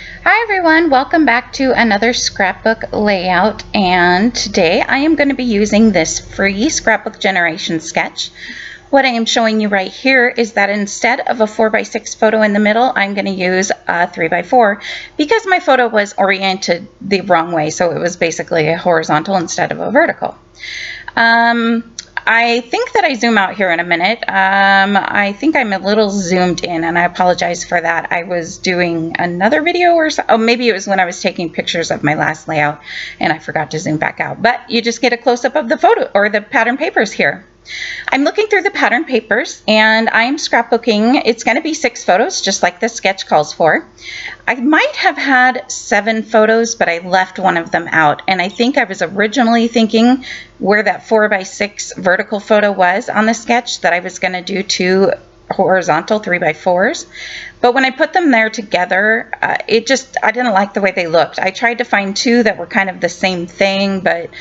Hi everyone, welcome back to another scrapbook layout, and today I am going to be using this free scrapbook generation sketch. What I am showing you right here is that instead of a 4x6 photo in the middle, I'm going to use a 3x4 because my photo was oriented the wrong way, so it was basically a horizontal instead of a vertical. I think that I zoom out here in a minute. I think I'm a little zoomed in, and I apologize for that. I was doing another video or so. Oh, maybe it was when I was taking pictures of my last layout and I forgot to zoom back out. But you just get a close-up of the photo or the pattern papers here. I'm looking through the pattern papers and I'm scrapbooking. It's going to be 6 photos, just like the sketch calls for. I might have had 7 photos, but I left one of them out. And I think I was originally thinking where that 4x6 vertical photo was on the sketch that I was going to do 2 horizontal 3x4s. But when I put them there together, I didn't like the way they looked. I tried to find 2 that were kind of the same thing, but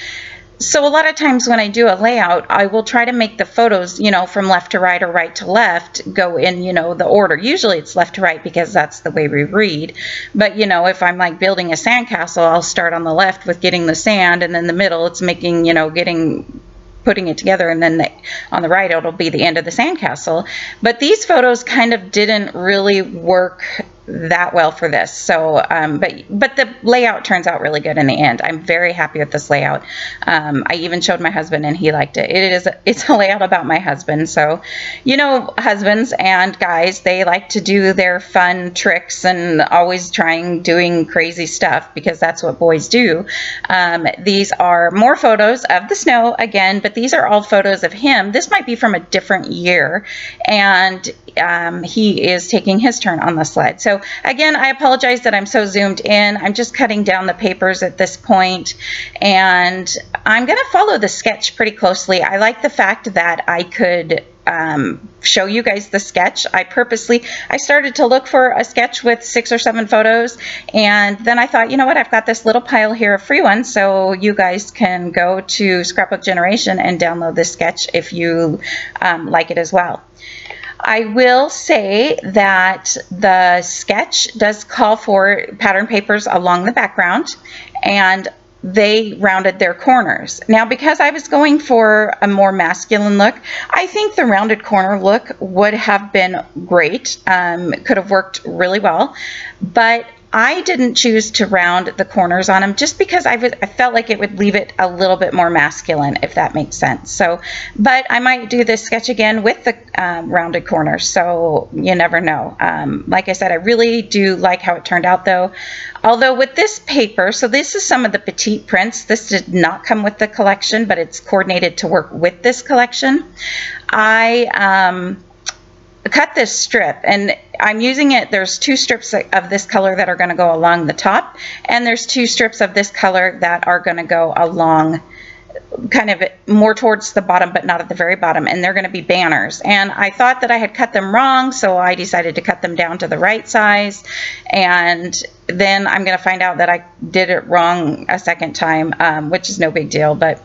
so a lot of times when I do a layout, I will try to make the photos, from left to right or right to left go in, the order. Usually it's left to right because that's the way we read. But, if I'm like building a sandcastle, I'll start on the left with getting the sand, and then the middle it's making, putting it together, and then on the right it'll be the end of the sandcastle. But these photos kind of didn't really work that well for this, so but the layout turns out really good in the end. I'm very happy with this layout. I even showed my husband and he liked it. It's a layout about my husband, so husbands and guys, they like to do their fun tricks and always doing crazy stuff because that's what boys do. These are more photos of the snow again, but these are all photos of him. This might be from a different year, and he is taking his turn on the sled. So again, I apologize that I'm so zoomed in. I'm just cutting down the papers at this point, and I'm going to follow the sketch pretty closely. I like the fact that I could show you guys the sketch. I started to look for a sketch with 6 or 7 photos, and then I thought, you know what, I've got this little pile here of free ones, so you guys can go to Scrapbook Generation and download this sketch if you like it as well. I will say that the sketch does call for pattern papers along the background, and they rounded their corners. Now, because I was going for a more masculine look, I think the rounded corner look would have been great. It could have worked really well, but I didn't choose to round the corners on them just because I felt like it would leave it a little bit more masculine, if that makes sense. So, but I might do this sketch again with the rounded corners, so you never know. Like I said, I really do like how it turned out though. Although with this paper, so this is some of the petite prints. This did not come with the collection, but it's coordinated to work with this collection. I cut this strip, and I'm using it. There's 2 strips of this color that are going to go along the top, and there's 2 strips of this color that are going to go along kind of more towards the bottom, but not at the very bottom, and they're going to be banners. And I thought that I had cut them wrong, so I decided to cut them down to the right size, and then I'm going to find out that I did it wrong a second time, which is no big deal. But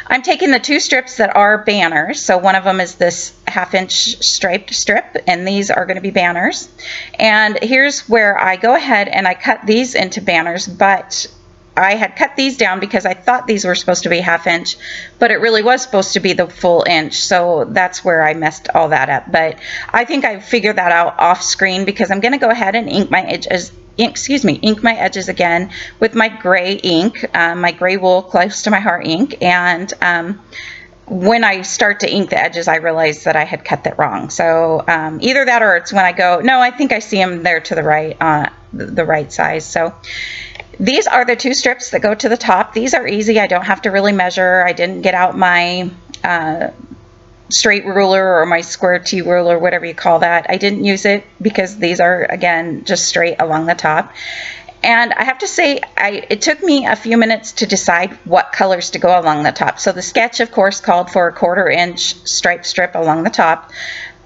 I'm taking the 2 strips that are banners, so one of them is this 1/2-inch striped strip, and these are going to be banners. And here's where I go ahead and I cut these into banners, but I had cut these down because I thought these were supposed to be 1/2 inch, but it really was supposed to be the full inch. So that's where I messed all that up. But I think I figured that out off screen because I'm going to go ahead and ink my edges again with my gray ink, my gray wool close to my heart ink. And when I start to ink the edges, I realize that I had cut that wrong. So either that or it's when I go, no, I think I see them there to the right, the right size. So these are the 2 strips that go to the top. These are easy. I don't have to really measure. I didn't get out my straight ruler or my square T ruler, whatever you call that. I didn't use it because these are, again, just straight along the top. And I have to say, it took me a few minutes to decide what colors to go along the top. So the sketch, of course, called for a 1/4 inch stripe strip along the top.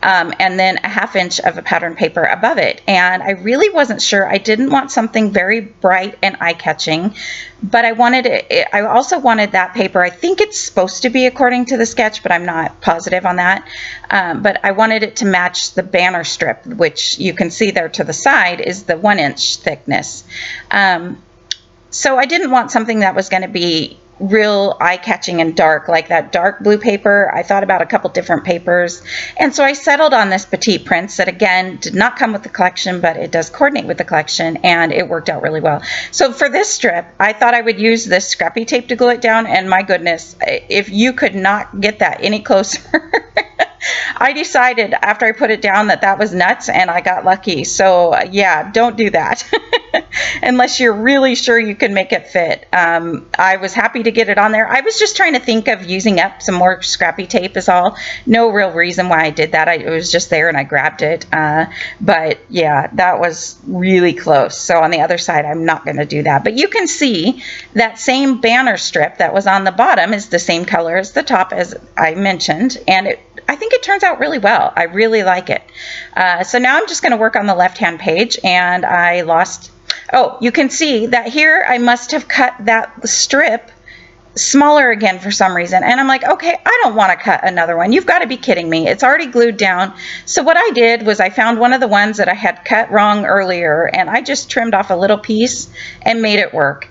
and then a 1/2 inch of a pattern paper above it. And I really wasn't sure. I didn't want something very bright and eye-catching, but I wanted it. I also wanted that paper. I think it's supposed to be according to the sketch, but I'm not positive on that. But I wanted it to match the banner strip, which you can see there to the side is the 1 inch thickness. So I didn't want something that was going to be real eye-catching and dark, like that dark blue paper. I thought about a couple different papers, and so I settled on this Petite Prince that, again, did not come with the collection, but it does coordinate with the collection, and it worked out really well. So for this strip, I thought I would use this Scrappy Tape to glue it down, and my goodness, if you could not get that any closer. I decided after I put it down that that was nuts, and I got lucky. So yeah, don't do that unless you're really sure you can make it fit. I was happy to get it on there. I was just trying to think of using up some more Scrappy Tape is all. No real reason why I did that. It was just there and I grabbed it. But yeah, that was really close. So on the other side, I'm not going to do that. But you can see that same banner strip that was on the bottom is the same color as the top, as I mentioned, and I think it turns out really well. I really like it. So now I'm just going to work on the left-hand page, and I lost, oh, you can see that here I must have cut that strip smaller again for some reason. And I'm like, okay, I don't want to cut another one. You've got to be kidding me. It's already glued down. So what I did was I found one of the ones that I had cut wrong earlier, and I just trimmed off a little piece and made it work.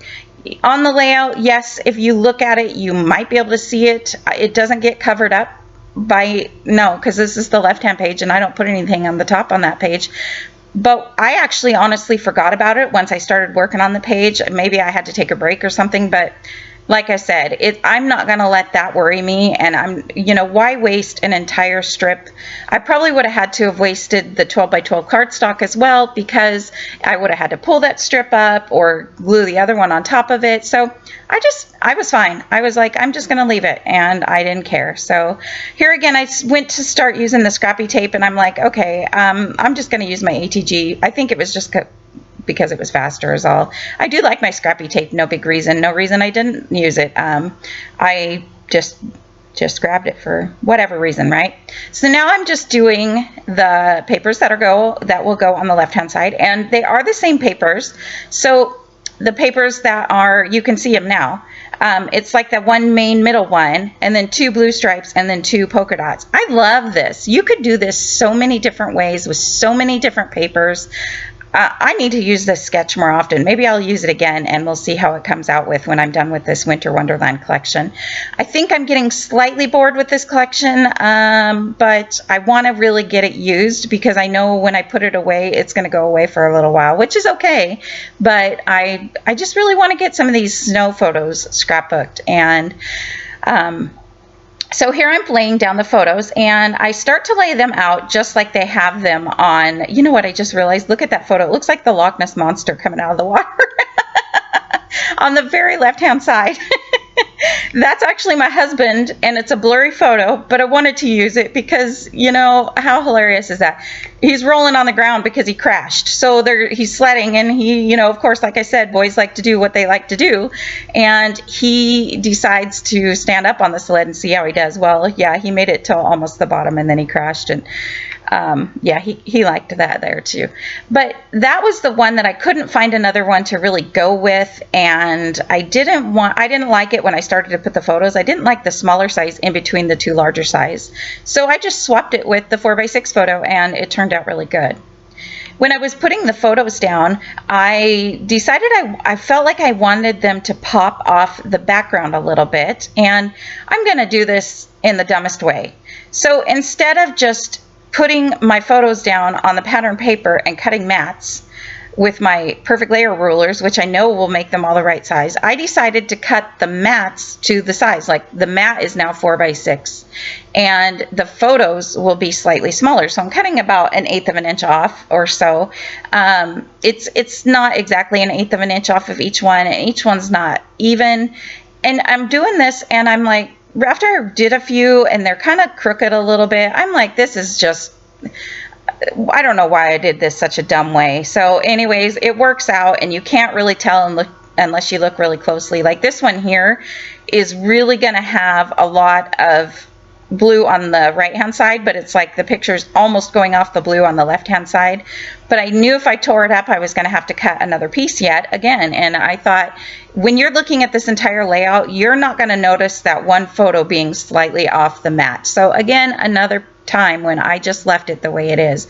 On the layout, yes, if you look at it, you might be able to see it. It doesn't get covered up by, no, because this is the left-hand page and I don't put anything on the top on that page. But I actually honestly forgot about it once I started working on the page. Maybe I had to take a break or something, but like I said, I'm not going to let that worry me. And why waste an entire strip? I probably would have had to have wasted the 12 by 12 cardstock as well, because I would have had to pull that strip up or glue the other one on top of it. So I was fine. I was like, I'm just going to leave it, and I didn't care. So here again, I went to start using the Scrappy Tape, and I'm like, okay, I'm just going to use my ATG. I think it was just because it was faster is all. I do like my Scrappy Tape, no big reason. No reason I didn't use it. I just grabbed it for whatever reason, right? So now I'm just doing the papers that will go on the left-hand side, and they are the same papers. So the papers that are, you can see them now. It's like that one main middle one, and then 2 blue stripes, and then 2 polka dots. I love this. You could do this so many different ways with so many different papers. I need to use this sketch more often. Maybe I'll use it again, and we'll see how it comes out when I'm done with this Winter Wonderland collection. I think I'm getting slightly bored with this collection, but I want to really get it used, because I know when I put it away, it's going to go away for a little while, which is okay. But I just really want to get some of these snow photos scrapbooked. And so here I'm laying down the photos, and I start to lay them out just like they have them on, you know what, I just realized, look at that photo. It looks like the Loch Ness Monster coming out of the water on the very left-hand side. That's actually my husband, and it's a blurry photo, but I wanted to use it because, how hilarious is that? He's rolling on the ground because he crashed. So he's sledding, and he, of course, like I said, boys like to do what they like to do, and he decides to stand up on the sled and see how he does. Well, yeah, he made it till almost the bottom, and then he crashed, and yeah, he liked that there too. But that was the one that I couldn't find another one to really go with, and I didn't like it when I started to put the photos. I didn't like the smaller size in between the 2 larger size. So I just swapped it with the 4x6 photo, and it turned out really good. When I was putting the photos down, I decided I felt like I wanted them to pop off the background a little bit, and I'm going to do this in the dumbest way. So instead of just putting my photos down on the pattern paper and cutting mats with my perfect layer rulers, which I know will make them all the right size, I decided to cut the mats to the size. Like the mat is now 4x6, and the photos will be slightly smaller. So I'm cutting about 1/8 of an inch off or so. It's not exactly 1/8 of an inch off of each one, and each one's not even. And I'm doing this, and I'm like, after I did a few and they're kind of crooked a little bit, I'm like, this is just, I don't know why I did this such a dumb way. So anyways, it works out, and you can't really tell unless you look really closely. Like this one here is really going to have a lot of blue on the right hand side, but it's like the picture's almost going off the blue on the left hand side. But I knew if I tore it up I was going to have to cut another piece yet again, and I thought when you're looking at this entire layout you're not going to notice that one photo being slightly off the mat. So again, another time when I just left it the way it is.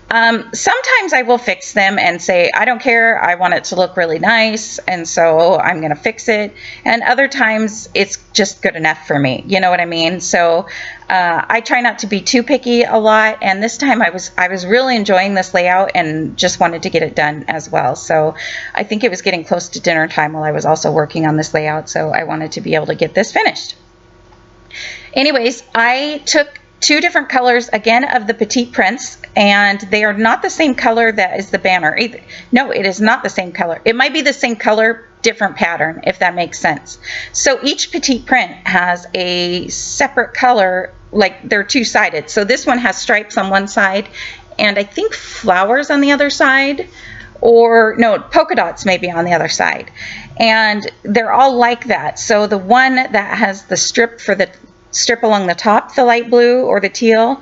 Sometimes I will fix them and say I don't care, I want it to look really nice, and so I'm going to fix it, and other times it's just good enough for me, you know what I mean? So I try not to be too picky a lot, and this time I was really enjoying this layout and just wanted to get it done as well. So I think it was getting close to dinner time while I was also working on this layout, so I wanted to be able to get this finished. Anyways, I took 2 different colors again of the petite prints, and they are not the same color that is the banner either. No, it is not the same color. It might be the same color, different pattern, if that makes sense. So each petite print has a separate color, like they're two-sided. So this one has stripes on one side and I think flowers on the other side, or no, polka dots maybe on the other side, and they're all like that. So the one that has the strip along the top, the light blue or the teal,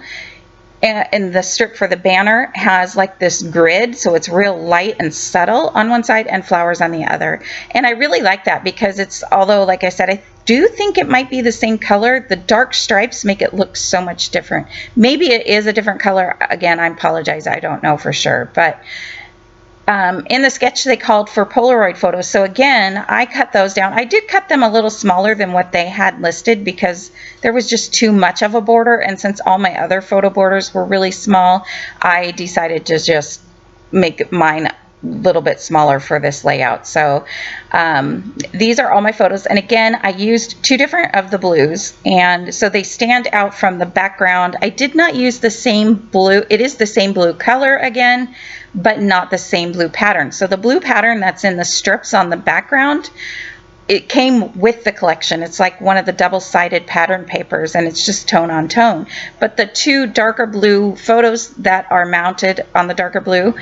and the strip for the banner has like this grid, so it's real light and subtle on one side and flowers on the other. And I really like that because it's, although like I said, I do think it might be the same color, the dark stripes make it look so much different. Maybe it is a different color. Again, I apologize, I don't know for sure, but in the sketch they called for Polaroid photos, so again I cut those down. I did cut them a little smaller than what they had listed because there was just too much of a border, and since all my other photo borders were really small, I decided to just make mine a little bit smaller for this layout. So these are all my photos, and again I used 2 different of the blues, and so they stand out from the background. I did not use the same blue. It is the same blue color again, but not the same blue pattern. So the blue pattern that's in the strips on the background, it came with the collection. It's like one of the double-sided pattern papers, and it's just tone on tone. But the 2 darker blue photos that are mounted on the darker blue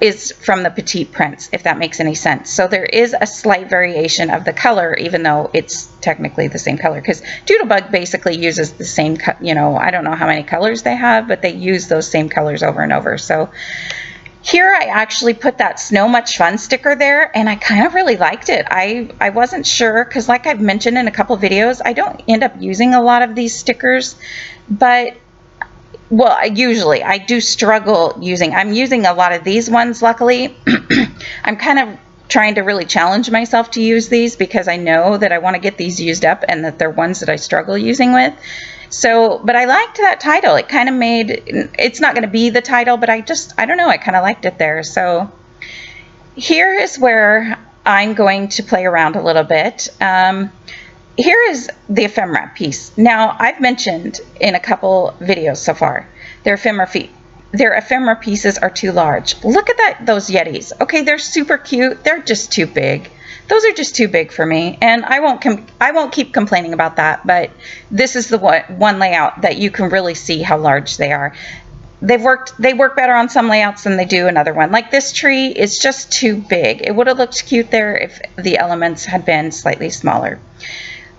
is from the petite prints, if that makes any sense. So there is a slight variation of the color, even though it's technically the same color, because Doodlebug basically uses the same, you know, I don't know how many colors they have, but they use those same colors over and over. So here I actually put that Snow Much Fun sticker there, and I kind of really liked it. I wasn't sure, because like I've mentioned in a couple videos, I don't end up using a lot of these stickers, but well, I do struggle using. I'm using a lot of these ones, luckily. I'm kind of trying to really challenge myself to use these because I know that I want to get these used up and that they're ones that I struggle using with. So, but I liked that title. It kind of made, it's not going to be the title, but I don't know, I kind of liked it there. So here is where I'm going to play around a little bit. Here is the ephemera piece. Now, I've mentioned in a couple videos so far, their ephemera pieces are too large. Look at those Yetis. Okay, they're super cute. They're just too big. Those are just too big for me, and I won't keep complaining about that, but this is the one layout that you can really see how large they are. They work better on some layouts than they do another one. Like this tree is just too big. It would have looked cute there if the elements had been slightly smaller.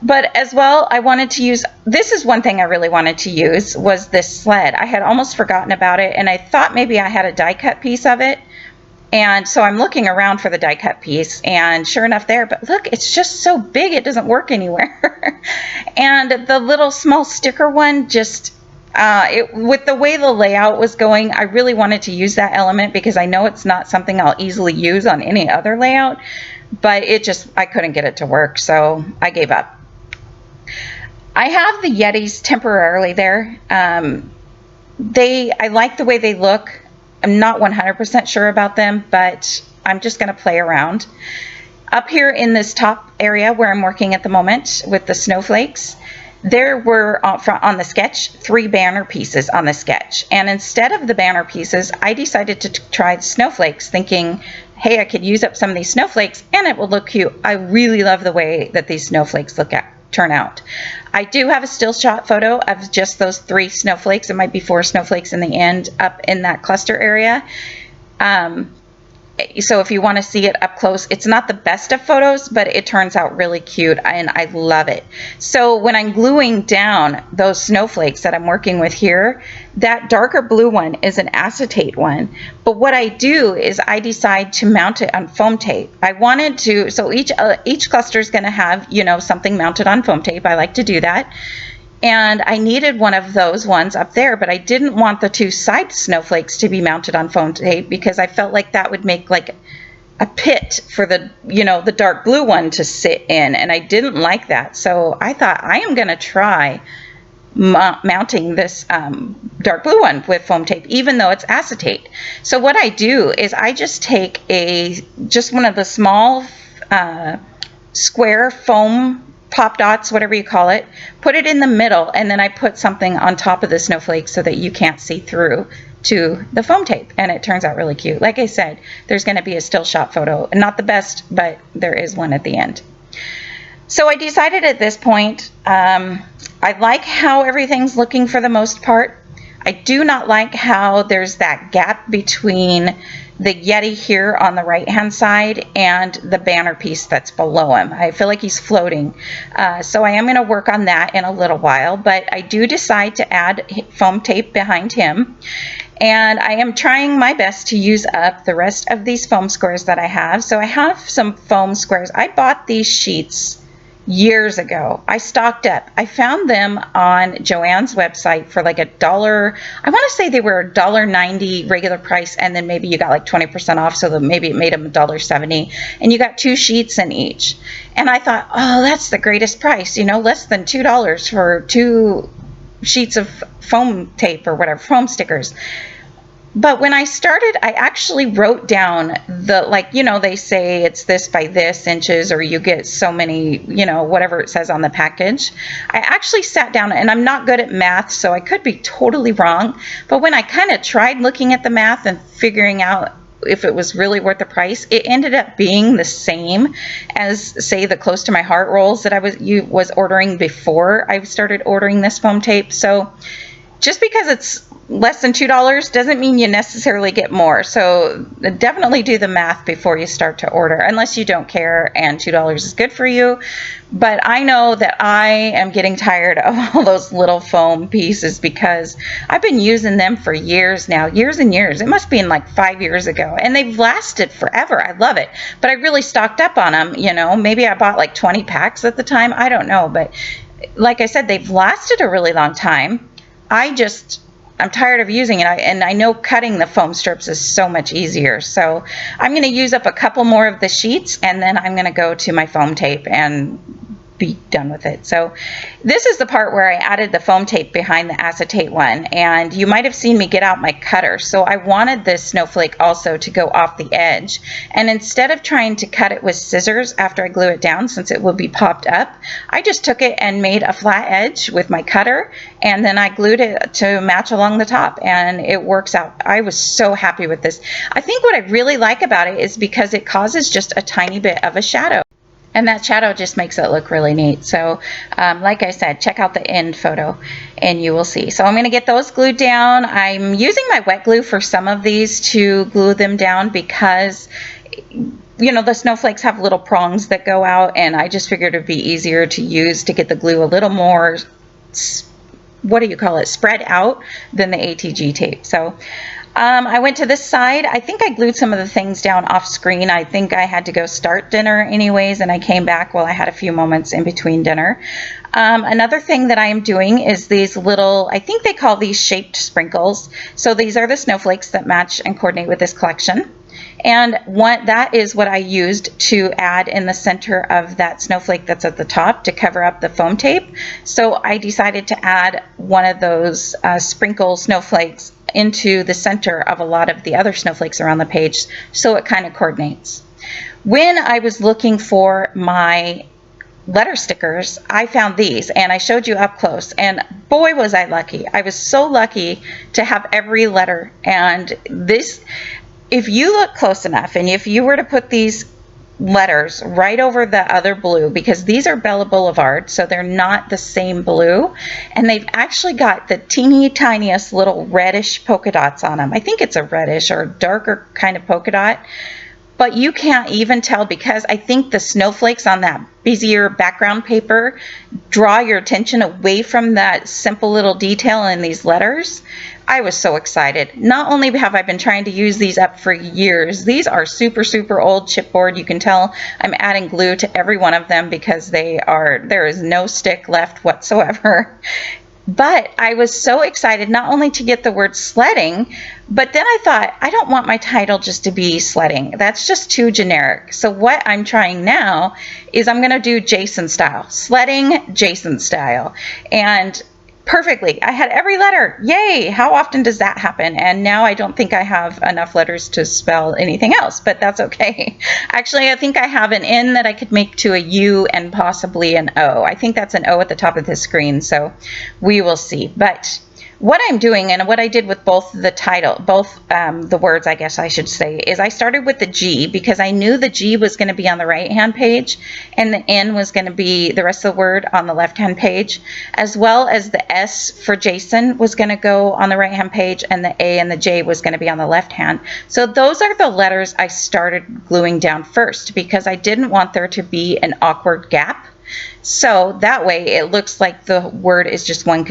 But as well, I wanted to use, this is one thing I really wanted to use, was this sled. I had almost forgotten about it, and I thought maybe I had a die cut piece of it. And so I'm looking around for the die cut piece, and sure enough there, but look, it's just so big it doesn't work anywhere. And the little small sticker one, just with the way the layout was going, I really wanted to use that element because I know it's not something I'll easily use on any other layout, but I couldn't get it to work, so I gave up. I have the Yetis temporarily there. I like the way they look. I'm not 100% sure about them, but I'm just going to play around. Up here in this top area where I'm working at the moment with the snowflakes, there were on the sketch 3 banner pieces on the sketch, and instead of the banner pieces I decided to try the snowflakes, thinking, hey, I could use up some of these snowflakes and it will look cute. I really love the way that these snowflakes turn out. I do have a still shot photo of just those 3 snowflakes. It might be 4 snowflakes in the end up in that cluster area. So if you want to see it up close, it's not the best of photos, but it turns out really cute and I love it. So when I'm gluing down those snowflakes that I'm working with here, that darker blue one is an acetate one. But what I do is I decide to mount it on foam tape. I wanted to, so each cluster is going to have, you know, something mounted on foam tape. I like to do that. And I needed one of those ones up there, but I didn't want the two side snowflakes to be mounted on foam tape because I felt like that would make like a pit for the, you know, the dark blue one to sit in, and I didn't like that. So I thought I am going to try mounting this dark blue one with foam tape, even though it's acetate. So what I do is I just take just one of the small square foam pop dots, whatever you call it, put it in the middle, and then I put something on top of the snowflake so that you can't see through to the foam tape, and it turns out really cute. Like I said, there's going to be a still shot photo, not the best, but there is one at the end. So I decided at this point, I like how everything's looking for the most part. I do not like how there's that gap between the Yeti here on the right hand side and the banner piece that's below him. I feel like he's floating. So I am going to work on that in a little while, but I do decide to add foam tape behind him. And I am trying my best to use up the rest of these foam squares that I have. So I have some foam squares. I bought these sheets years ago. I stocked up. I found them on Joann's website for like $1. I want to say they were $1.90 regular price, and then maybe you got like 20% off, so that maybe it made them $1.70, and you got 2 sheets in each. And I thought, oh, that's the greatest price, you know, less than $2 for 2 sheets of foam tape or whatever, foam stickers. But when I started, I actually wrote down the, like, you know, they say it's this by this inches, or you get so many, you know, whatever it says on the package. I actually sat down, and I'm not good at math, so I could be totally wrong. But when I kind of tried looking at the math and figuring out if it was really worth the price, it ended up being the same as, say, the Close to My Heart rolls that I was ordering before I started ordering this foam tape. So just because it's less than $2 doesn't mean you necessarily get more. So definitely do the math before you start to order, unless you don't care and $2 is good for you. But I know that I am getting tired of all those little foam pieces because I've been using them for years now, years and years. It must be in like 5 years ago, and they've lasted forever. I love it. But I really stocked up on them, you know. Maybe I bought like 20 packs at the time. I don't know. But like I said, they've lasted a really long time. I'm tired of using it, and I know cutting the foam strips is so much easier. So I'm going to use up a couple more of the sheets, and then I'm going to go to my foam tape and be done with it. So this is the part where I added the foam tape behind the acetate one, and you might have seen me get out my cutter. So I wanted this snowflake also to go off the edge, and instead of trying to cut it with scissors after I glue it down, since it will be popped up, I just took it and made a flat edge with my cutter, and then I glued it to match along the top, and it works out. I was so happy with this. I think what I really like about it is because it causes just a tiny bit of a shadow. And that shadow just makes it look really neat. So like I said, check out the end photo and you will see. So I'm going to get those glued down. I'm using my wet glue for some of these to glue them down because, you know, the snowflakes have little prongs that go out, and I just figured it'd be easier to use to get the glue a little more, what do you call it, spread out than the ATG tape. So I went to this side. I think I glued some of the things down off screen. I think I had to go start dinner anyways, and I came back while I had a few moments in between dinner. Another thing that I am doing is these little, I think they call these shaped sprinkles. So these are the snowflakes that match and coordinate with this collection. And that is what I used to add in the center of that snowflake that's at the top to cover up the foam tape. So I decided to add one of those sprinkle snowflakes into the center of a lot of the other snowflakes around the page, so it kind of coordinates. When I was looking for my letter stickers, I found these, and I showed you up close, and boy was I lucky. I was so lucky to have every letter. And this, if you look close enough, and if you were to put these letters right over the other blue, because these are Bella Boulevard, so they're not the same blue, and they've actually got the teeny tiniest little reddish polka dots on them. I think it's a reddish or darker kind of polka dot. but you can't even tell because I think the snowflakes on that busier background paper draw your attention away from that simple little detail in these letters. I was so excited. Not only have I been trying to use these up for years, these are super, super old chipboard. You can tell I'm adding glue to every one of them because there is no stick left whatsoever. But I was so excited not only to get the word sledding, but then I thought, I don't want my title just to be sledding. That's just too generic. So what I'm trying now is I'm going to do Jason style, sledding Jason style. And perfectly, I had every letter. Yay! How often does that happen? And now I don't think I have enough letters to spell anything else, but that's okay. Actually, I think I have an N that I could make to a U and possibly an O. I think that's an O at the top of the screen, so we will see. But what I'm doing, and what I did with both the words, I guess I should say, is I started with the G because I knew the G was going to be on the right-hand page and the N was going to be the rest of the word on the left-hand page, as well as the S for Jason was going to go on the right-hand page and the A and the J was going to be on the left-hand. So those are the letters I started gluing down first because I didn't want there to be an awkward gap. So that way it looks like the word is just one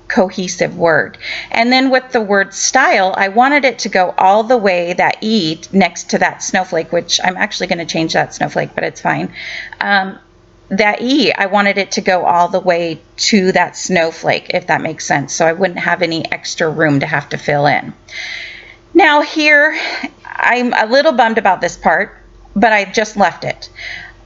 cohesive word. And then with the word style, I wanted it to go all the way, that E next to that snowflake, which I'm actually going to change that snowflake, but it's fine. That E, I wanted it to go all the way to that snowflake, if that makes sense. So I wouldn't have any extra room to have to fill in. Now here, I'm a little bummed about this part, but I just left it.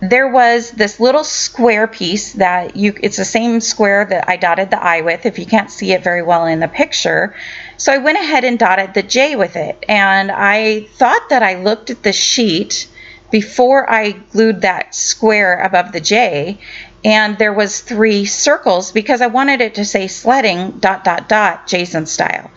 There was this little square piece that it's the same square that I dotted the I with, if you can't see it very well in the picture. So I went ahead and dotted the J with it. And I thought that I looked at the sheet before I glued that square above the J, and there was 3 circles because I wanted it to say sledding ... Jason style.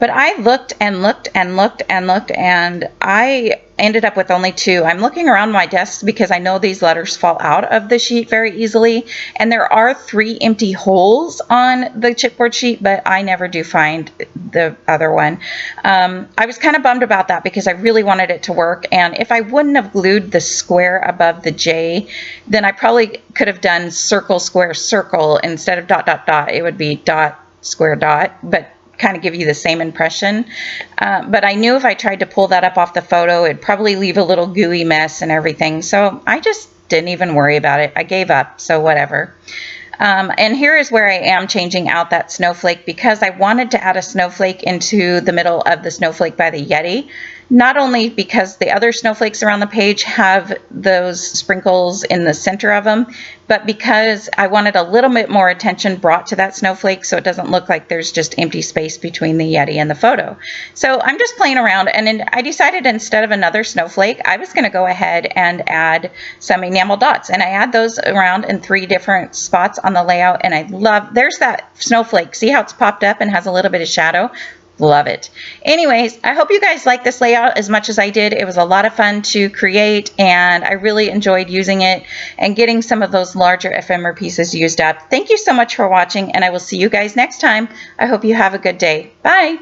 But I looked and looked and looked and looked, and I ended up with only 2. I'm looking around my desk because I know these letters fall out of the sheet very easily, and there are 3 empty holes on the chipboard sheet, but I never do find the other one. I was kind of bummed about that because I really wanted it to work, and if I wouldn't have glued the square above the J, then I probably could have done circle, square, circle instead of ... It would be dot, square, dot, but kind of give you the same impression. But I knew if I tried to pull that up off the photo, it'd probably leave a little gooey mess and everything. So I just didn't even worry about it. I gave up, so whatever. And here is where I am changing out that snowflake because I wanted to add a snowflake into the middle of the snowflake by the Yeti. Not only because the other snowflakes around the page have those sprinkles in the center of them, but because I wanted a little bit more attention brought to that snowflake so it doesn't look like there's just empty space between the Yeti and the photo. So I'm just playing around, and I decided instead of another snowflake, I was going to go ahead and add some enamel dots. And I add those around in 3 different spots on the layout, and I love, there's that snowflake. See how it's popped up and has a little bit of shadow? Love it. Anyways, I hope you guys like this layout as much as I did. It was a lot of fun to create, and I really enjoyed using it and getting some of those larger ephemera pieces used up. Thank you so much for watching, and I will see you guys next time. I hope you have a good day. Bye.